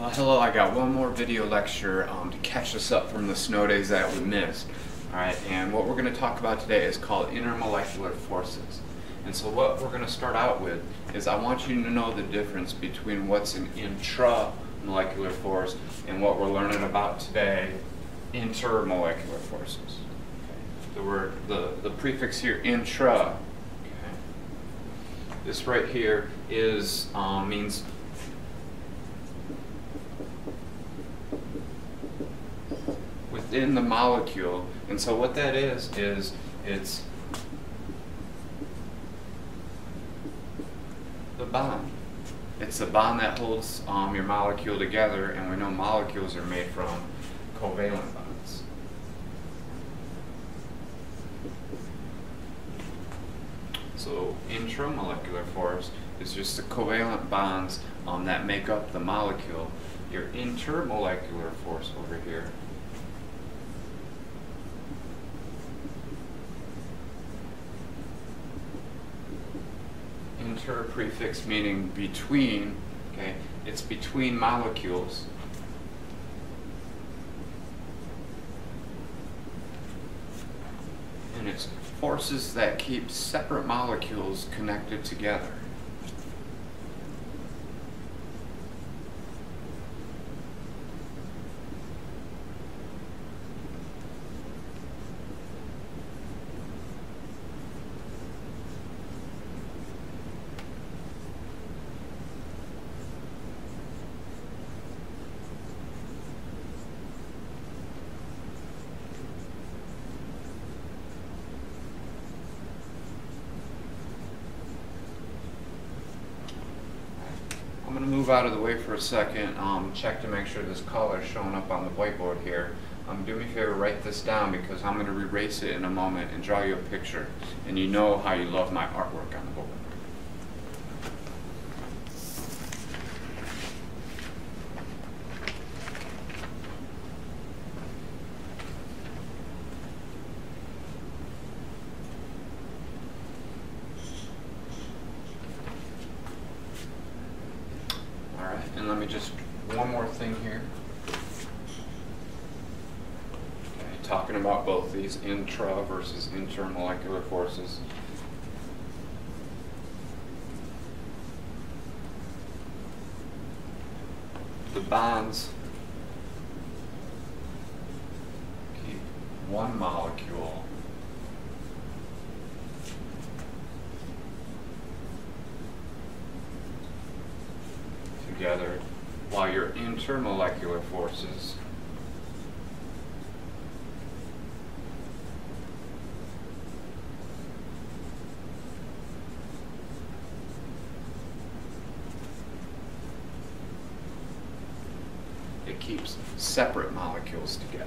Hello, I got one more video lecture to catch us up from the snow days that we missed. Alright, and what we're going to talk about today is called intermolecular forces. And so what we're going to start out with is I want you to know the difference between what's an intramolecular force and what we're learning about today, intermolecular forces. Okay. The word, the prefix here, intra, okay. This right here is means within the molecule, and so what that is it's the bond. It's the bond that holds your molecule together, and we know molecules are made from covalent bonds. So intramolecular force is just the covalent bonds that make up the molecule. Your intermolecular force over here inter prefix meaning between, okay? It's between molecules. And it's forces that keep separate molecules connected together. I'm going to move out of the way for a second, check to make sure this color is showing up on the whiteboard here. Do me a favor, write this down because I'm going to erase it in a moment and draw you a picture. And you know how you love my artwork on the board. And let me just, one more thing here. Okay, talking about both these intra versus intermolecular forces. The bonds keep one molecule together, while your intermolecular forces it keeps separate molecules together.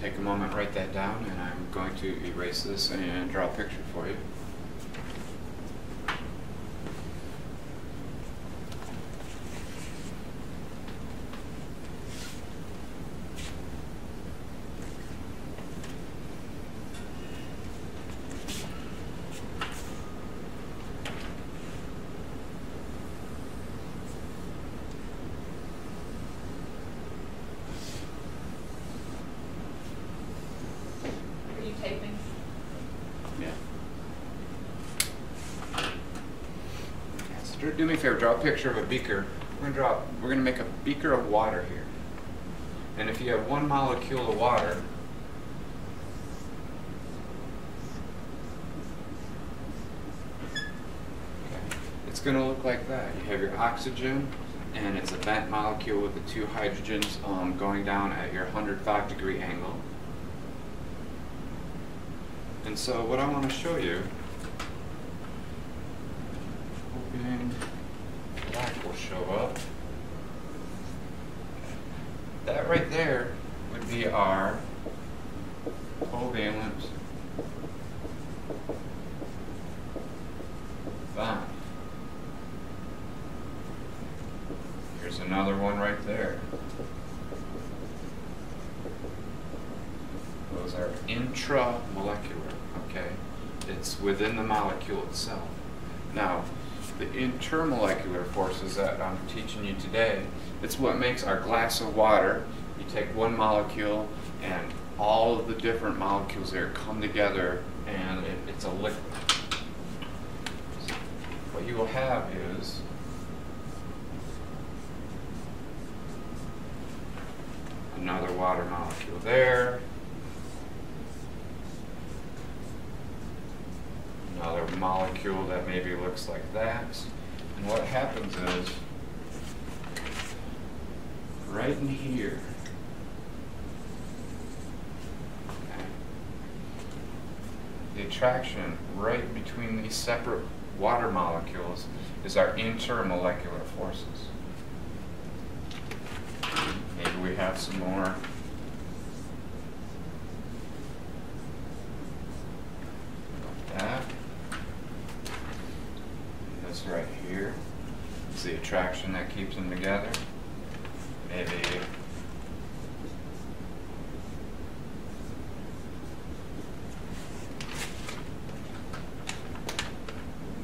Take a moment, write that down, and I'm going to erase this and draw a picture for you. Taping. Yeah. So do me a favor, draw a picture of a beaker. We're gonna make a beaker of water here. And if you have one molecule of water, okay, it's gonna look like that. You have your oxygen, and it's a bent molecule with the two hydrogens going down at your 105-degree angle. And so what I want to show you, hoping black will show up, that right there would be our covalent bond. Here's another one right there. Those are intramolecular, okay? It's within the molecule itself. Now, the intermolecular forces that I'm teaching you today, it's what makes our glass of water. You take one molecule and all of the different molecules there come together and it's a liquid. So what you will have is another water molecule there, another molecule that maybe looks like that, and what happens is right in here, okay, the attraction right between these separate water molecules is our intermolecular forces. Maybe we have some more like that. This right here is the attraction that keeps them together. Maybe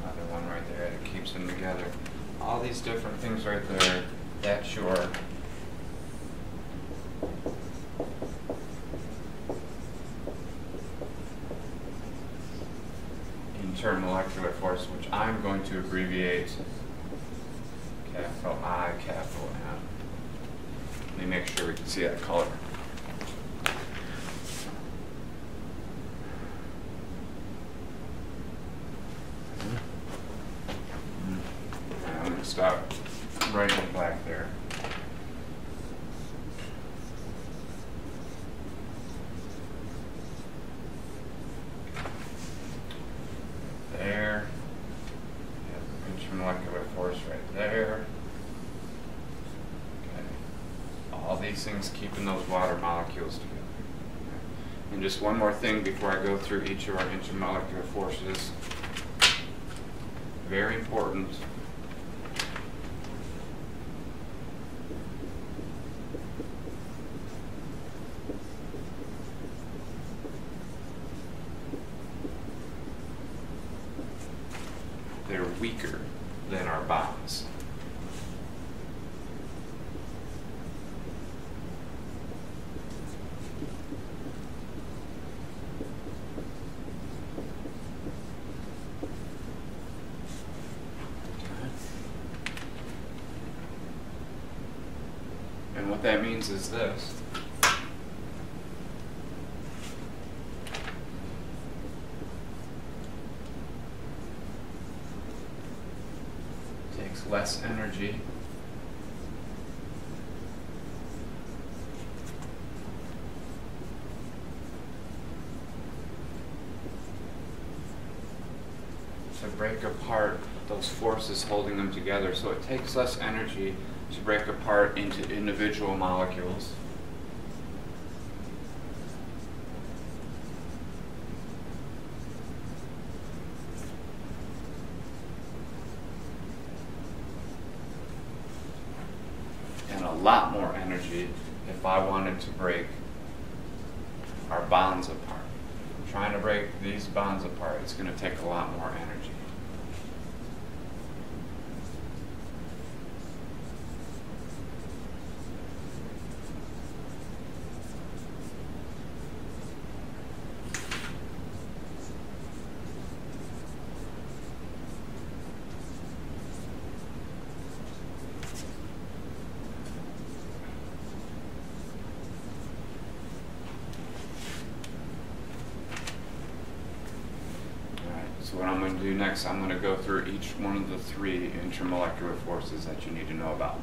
another one right there that keeps them together. All these different things right there, that's your intermolecular force, which I'm going to abbreviate capital I, capital M. Let me make sure we can see that color. I'm going to stop writing in black there. There. Intermolecular force right there. Okay. All these things keeping those water molecules together. Okay. And just one more thing before I go through each of our intermolecular forces. Very important. They're weaker than our bonds. And what that means is this. Takes less energy to break apart those forces holding them together. So it takes less energy to break apart into individual molecules. And a lot more energy if I wanted to break our bonds apart. I'm trying to break these bonds apart, it's going to take a lot more energy. So what I'm going to do next, I'm going to go through each one of the three intermolecular forces that you need to know about.